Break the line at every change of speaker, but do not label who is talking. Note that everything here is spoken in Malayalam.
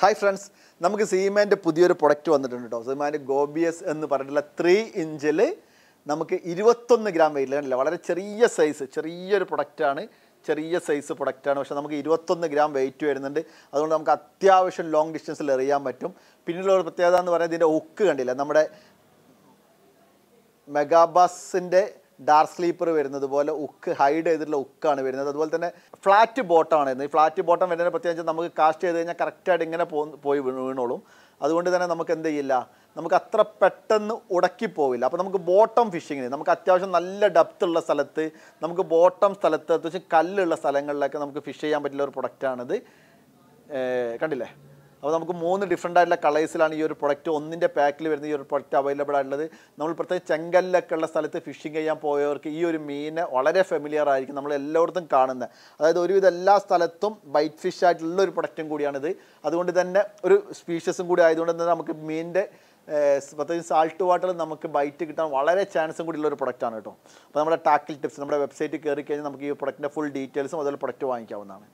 ഹായ് ഫ്രണ്ട്സ്, നമുക്ക് സീമാൻ്റെ പുതിയൊരു പ്രൊഡക്റ്റ് വന്നിട്ടുണ്ട് കേട്ടോ. സീമാൻ്റെ ഗോബിയസ് എന്ന് പറഞ്ഞിട്ടുള്ള 3 ഇഞ്ചിൽ നമുക്ക് 21 ഗ്രാം വെയിറ്റ് കണ്ടില്ല. വളരെ ചെറിയ സൈസ്, ചെറിയൊരു പ്രൊഡക്റ്റാണ്, ചെറിയ സൈസ് പ്രൊഡക്റ്റാണ്. പക്ഷേ നമുക്ക് 21 ഗ്രാം വെയിറ്റ് വരുന്നുണ്ട്. അതുകൊണ്ട് നമുക്ക് അത്യാവശ്യം ലോങ് ഡിസ്റ്റൻസിൽ എറിയാൻ പറ്റും. പിന്നെയുള്ള ഒരു പ്രത്യേകത എന്ന് പറയുന്നത് ഇതിൻ്റെ ഉക്ക് കണ്ടില്ല, നമ്മുടെ മെഗാബാസിൻ്റെ ഡാർക്ക് സ്ലീപ്പർ വരുന്നത് പോലെ ഉക്ക് ഹൈഡ് ചെയ്തിട്ടുള്ള ഉക്കാണ് വരുന്നത്. അതുപോലെ തന്നെ ഫ്ലാറ്റ് ബോട്ടമാണ് വരുന്നത്. ഈ ഫ്ലാറ്റ് ബോട്ടം വരുന്നതിനെ പ്രത്യേകിച്ച് നമുക്ക് കാസ്റ്റ് ചെയ്ത് കഴിഞ്ഞാൽ കറക്റ്റായിട്ട് ഇങ്ങനെ പോയി വീണോളും. അതുകൊണ്ട് തന്നെ നമുക്ക് എന്ത് ചെയ്യില്ല, നമുക്ക് അത്ര പെട്ടെന്ന് ഉടക്കിപ്പോവില്ല. അപ്പോൾ നമുക്ക് ബോട്ടം ഫിഷിങ്ങിന് നമുക്ക് അത്യാവശ്യം നല്ല ഡെപ്ത് ഉള്ള സ്ഥലത്ത്, നമുക്ക് ബോട്ടം സ്ഥലത്ത് അത്യാവശ്യം കല്ലുള്ള സ്ഥലങ്ങളിലൊക്കെ നമുക്ക് ഫിഷ് ചെയ്യാൻ പറ്റുന്ന ഒരു പ്രൊഡക്റ്റാണിത്. കണ്ടില്ലേ? അപ്പോൾ നമുക്ക് 3 ഡിഫറെൻ്റ് ആയിട്ടുള്ള കളേഴ്സിലാണ് ഈ ഒരു പ്രൊഡക്റ്റ് ഒന്നിൻ്റെ പാക്കിൽ വരുന്ന ഈ ഒരു പ്രൊഡക്റ്റ് അവൈലബിൾ ആയിട്ടുള്ളത്. നമ്മൾ പ്രത്യേകിച്ച് ചെങ്കല്ലൊക്കെ ഉള്ള സ്ഥലത്ത് ഫിഷിങ് ചെയ്യാൻ പോയവർക്ക് ഈ ഒരു മീനെ വളരെ ഫെമിലിയർ ആയിരിക്കും, നമ്മൾ എല്ലായിടത്തും കാണുന്നത്. അതായത് ഒരുവിധം എല്ലാ സ്ഥലത്തും ബൈറ്റ് ഫിഷ് ആയിട്ടുള്ള ഒരു പ്രൊഡക്റ്റും കൂടിയാണിത്. അതുകൊണ്ട് തന്നെ ഒരു സ്പീഷ്യസും കൂടി ആയതുകൊണ്ട് തന്നെ നമുക്ക് മീനിൻ്റെ പ്രത്യേകിച്ച് സാൾട്ട് വാട്ടറിൽ നമുക്ക് ബൈറ്റ് കിട്ടാൻ വളരെ ചാൻസും കൂടിയുള്ള ഒരു പ്രൊഡക്റ്റാണ് കേട്ടോ. അപ്പോൾ നമ്മുടെ ടാക്കിൾ ടിപ്സ് നമ്മുടെ വെബ്സൈറ്റിൽ കയറി കഴിഞ്ഞാൽ നമുക്ക് ഈ പ്രൊഡക്റ്റിൻ്റെ ഫുൾ ഡീറ്റെയിൽസും അതുപോലെ പ്രൊഡക്റ്റ് വാങ്ങിക്കാവുന്നതാണ്.